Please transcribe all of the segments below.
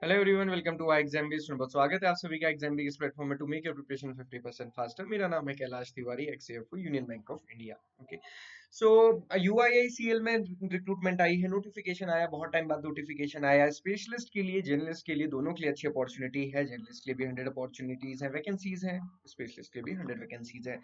Hello everyone, welcome to exam based. बहुत स्वागत है आप सभी का एग्जाम बेस्ड प्लेटफॉर्म में to make your preparation 50% faster. मेरा नाम है Kailash Tiwari, ex AFO union bank of India. Okay, so UIICL में रिक्रूटमेंट आई है, नोटिफिकेशन आया, बहुत टाइम बाद नोटिफिकेशन आया। स्पेशलिस्ट के लिए, जर्नलिस्ट के लिए, दोनों के लिए अच्छी अपॉर्चुनिटी है। जर्नलिस्ट के लिए भी 100 अपॉर्चुनिटीज है, वैकेंसीज हैं। स्पेशलिस्ट के भी 100 वैकेंसीज है।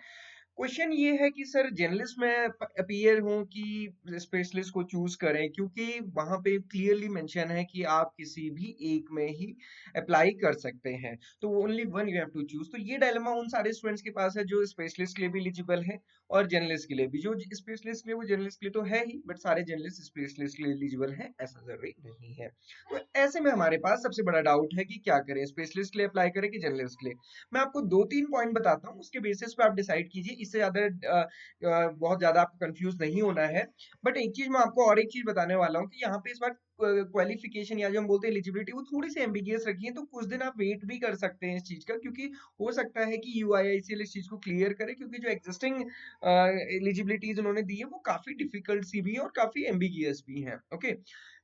क्वेश्चन ये है कि सर जर्नलिस्ट में अपीयर हो कि स्पेशलिस्ट को चूज करें, क्योंकि वहां पे क्लियरली मेंशन है कि आप किसी भी एक में ही अप्लाई कर सकते हैं। तो only one you have to choose. तो ये डायलेमा उन सारे स्टूडेंट्स के पास है जो स्पेशलिस्ट के लिए भी एलिजिबल है और जर्नलिस्ट के लिए भी। जो स्पेशलिस्ट के लिए, वो जर्नलिस्ट के लिए तो है ही, बट सारे जर्नलिस्ट स्पेशलिस्ट के लिए एलिजिबल है ऐसा जरूरी नहीं है। तो ऐसे में हमारे पास सबसे बड़ा डाउट है कि क्या करें, स्पेशलिस्ट के लिए अप्लाई करें कि जर्नलिस्ट के लिए। मैं आपको दो तीन पॉइंट बताता हूँ, उसके बेसिस पे आप डिसाइड कीजिए। इससे ज्यादा बहुत ज्यादा आपको कंफ्यूज नहीं होना है। बट एक चीज मैं आपको और एक चीज बताने वाला हूँ कि यहाँ पे इस बार क्वालिफिकेशन या जो हम बोलते हैं एलिजिबिलिटी, वो थोड़ी सी एम्बिगियस रखी है। तो कुछ दिन आप वेट भी कर सकते हैं इस चीज का, क्योंकि हो सकता है कि यूआईआईसीएल इस चीज को क्लियर करे, क्योंकि जो एग्जिस्टिंग एलिजिबिलिटीज उन्होंने दी है वो काफी डिफिकल्ट सी भी है और काफी एम्बिगियस भी है। ओके,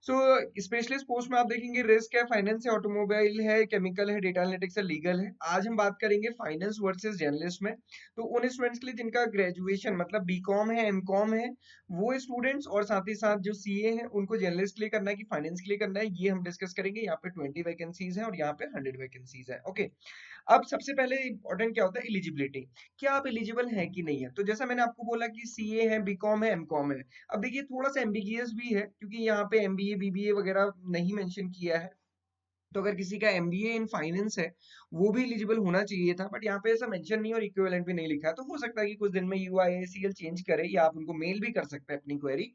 सो स्पेशलिस्ट पोस्ट में आप देखेंगे रिस्क है, फाइनेंस है, ऑटोमोबाइल है, केमिकल है, डेटा एनालिटिक्स है, लीगल है। आज हम बात करेंगे फाइनेंस वर्सेस जर्नलिस्ट में। तो उन स्टूडेंट्स के लिए जिनका ग्रेजुएशन मतलब बीकॉम है, एमकॉम है, वो स्टूडेंट्स, और साथ ही साथ जो सीए हैं, उनको जर्नलिस्ट के लिए करना है कि फाइनेंस के लिए करना है, ये हम डिस्कस करेंगे। यहाँ पे 20 वैकेंसीज हैं और यहाँ पे 100 वैकेंसीज है। ओके, अब सबसे पहले इंपॉर्टेंट क्या होता है, एलिजिबिलिटी। क्या आप एलिजिबल हैं कि नहीं है। तो जैसा मैंने आपको बोला कि सीए है, बीकॉम है, एमकॉम है। अब देखिए थोड़ा सा एम्बिगियस भी है, क्योंकि यहाँ पे एमबीए बीबीए वगैरह नहीं मेंशन किया है। तो अगर किसी का एमबीए इन फाइनेंस है, वो भी एलिजिबल होना चाहिए था, बट यहाँ पे ऐसा मेंशन नहीं और इक्विवेलेंट भी नहीं लिखा है। तो हो सकता है कि कुछ दिन में यूआईएसीएल चेंज करे, या आप उनको मेल भी कर सकते हैं अपनी क्वेरी।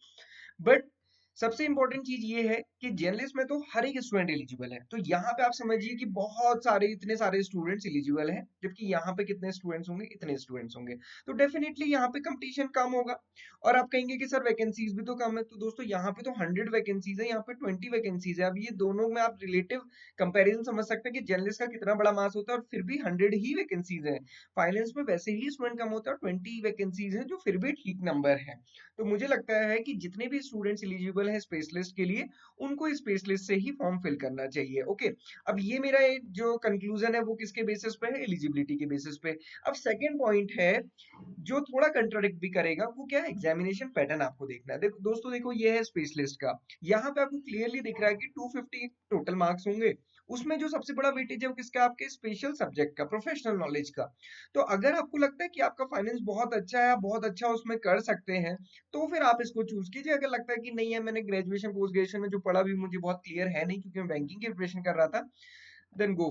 बट सबसे इंपॉर्टेंट चीज ये है कि जर्नलिस्ट में तो हर एक स्टूडेंट एलिजिबल है। तो यहाँ पे आप समझिए कि बहुत सारे, इतने सारे स्टूडेंट्स एलिजिबल हैं, जबकि यहाँ पे कितने स्टूडेंट्स होंगे, इतने स्टूडेंट्स होंगे। तो डेफिनेटली यहाँ पे कंपटीशन कम होगा। और आप कहेंगे कि सर वैकेंसीज भी तो कम है। तो दोस्तों यहाँ पे तो 100 वैकेंसीज है, यहाँ पे 20 वैकेंसीज है। अब ये दोनों में आप रिलेटिव कंपैरिजन समझ सकते हैं कि जर्नलिस्ट का कितना बड़ा मास होता है, और फिर भी 100 ही वैकेंसीज है। फाइनेंस में वैसे ही स्टूडेंट कम होता है, 20 वैकेंसीज है, जो फिर भी ठीक नंबर है। तो मुझे लगता है कि जितने भी स्टूडेंट्स एलिजिबल हैं स्पेशलिस्ट के लिए, उनको स्पेशलिस्ट से ही फॉर्म फिल करना चाहिए। ओके, अब ये मेरा एक जो कंक्लूजन है वो किसके बेसिस पे है, एलिजिबिलिटी के बेसिस पे। अब सेकंड पॉइंट है जो थोड़ा कंट्राडिक्ट भी करेगा, वो क्या है, एग्जामिनेशन पैटर्न आपको देखना है। देखो दोस्तों, देखो ये है स्पेशलिस्ट का। यहाँ पे आपको क्लियरली दिख रहा है कि 250 टोटल मार्क्स होंगे। उसमें जो सबसे बड़ा वेटेज है वो किसका, आपके स्पेशल सब्जेक्ट का, प्रोफेशनल नॉलेज का। तो अगर आपको लगता है कि आपका फाइनेंस बहुत अच्छा है, आप बहुत अच्छा उसमें कर सकते हैं, तो फिर आप इसको चूज कीजिए। अगर लगता है कि नहीं है, मैंने ग्रेजुएशन पोस्ट ग्रेजुएशन में जो पढ़ा भी मुझे बहुत क्लियर है नहीं, क्योंकि मैं बैंकिंग की प्रिपरेशन कर रहा था, देन गो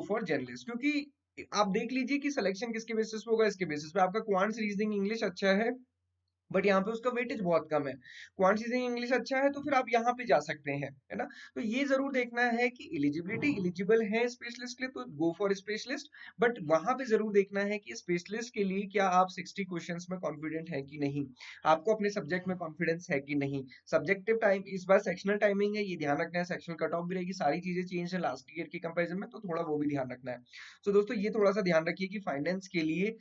फॉर जर्नलिस्ट। क्योंकि आप देख लीजिए कि सिलेक्शन किसके बेसिस पे होगा, इसके बेसिस पे। आपका क्वांट्स रीजनिंग इंग्लिश अच्छा है, बट यहाँ पे उसका वेटेज बहुत कम है। क्वांटिटेटिव इंग्लिश अच्छा है, तो फिर आप यहाँ पे जा सकते हैं, है ना। तो ये जरूर देखना है कि एलिजिबिलिटी, एलिजिबल है स्पेशलिस्ट के लिए तो गो फॉर स्पेशलिस्ट। बट वहां पे जरूर देखना है कि स्पेशलिस्ट के लिए क्या आप 60 क्वेश्चंस में कॉन्फिडेंट है कि नहीं, आपको अपने सब्जेक्ट में कॉन्फिडेंस है कि नहीं। सब्जेक्टिव टाइम इस बार सेक्शनल टाइमिंग है, ये ध्यान रखना है। सेक्शनल कट ऑफ भी रहेगी, सारी चीजें चेंज है लास्ट ईयर के कंपेरिजन में, तो थोड़ा वो भी ध्यान रखना है। तो दोस्तों ये थोड़ा सा ध्यान रखिए कि फाइनेंस के लिए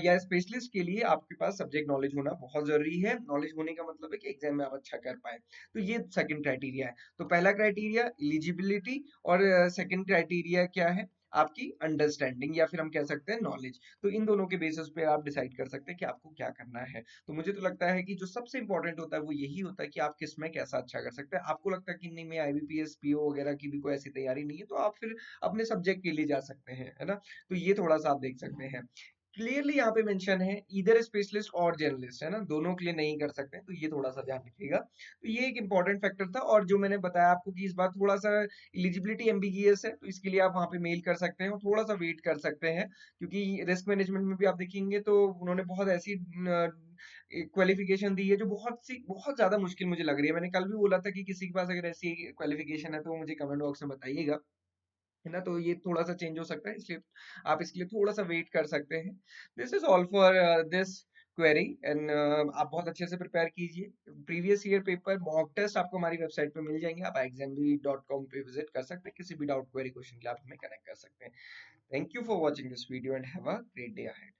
या स्पेशलिस्ट के लिए आपके पास सब्जेक्ट नॉलेज होना बहुत जरूरी है। नॉलेज होने का मतलब है कि एग्जाम में आप अच्छा कर पाए। तो ये सेकंड क्राइटेरिया है। तो पहला क्राइटेरिया एलिजिबिलिटी, और सेकंड क्राइटेरिया क्या है, आपकी अंडरस्टैंडिंग, या फिर हम कह सकते हैं नॉलेज। तो इन दोनों के बेसिस पे आप डिसाइड कर सकते हैं कि आपको क्या करना है। तो मुझे तो लगता है कि जो सबसे इंपॉर्टेंट होता है वो यही होता है कि आप किस में कैसा अच्छा कर सकते हैं। आपको लगता है कि नहीं, मैं आईबीपीएस पीओ वगैरह की भी कोई ऐसी तैयारी नहीं है, तो आप फिर अपने सब्जेक्ट के लिए जा सकते हैं, है ना। तो ये थोड़ा सा आप देख सकते हैं। क्लियरली यहाँ पे मेंशन है इधर स्पेशलिस्ट और जर्नलिस्ट, है ना, दोनों के लिए नहीं कर सकते। तो ये थोड़ा सा ध्यान रखिएगा। तो ये एक इंपॉर्टेंट फैक्टर था। और जो मैंने बताया आपको कि इस बार थोड़ा सा एलिजिबिलिटी एम्बिगियस है, तो इसके लिए आप वहाँ पे मेल कर सकते हैं और थोड़ा सा वेट कर सकते हैं। क्योंकि रिस्क मैनेजमेंट में भी आप देखेंगे तो उन्होंने बहुत ऐसी क्वालिफिकेशन दी है जो बहुत ज्यादा मुश्किल मुझे लग रही है। मैंने कल भी बोला था कि किसी के पास अगर ऐसी क्वालिफिकेशन है तो मुझे कमेंट बॉक्स में बताइएगा, है ना। तो ये थोड़ा सा चेंज हो सकता है, इसलिए आप इसके लिए थोड़ा सा वेट कर सकते हैं। This is all for this query. And आप बहुत अच्छे से प्रिपेयर कीजिए। Previous year paper mock test आपको हमारी वेबसाइट पे मिल जाएंगे, आप exambi.com पे विजिट कर सकते हैं। किसी भी डाउट क्वेरी क्वेश्चन के लिए आप हमें कनेक्ट कर सकते हैं। Thank you for watching this video and have a great day ahead.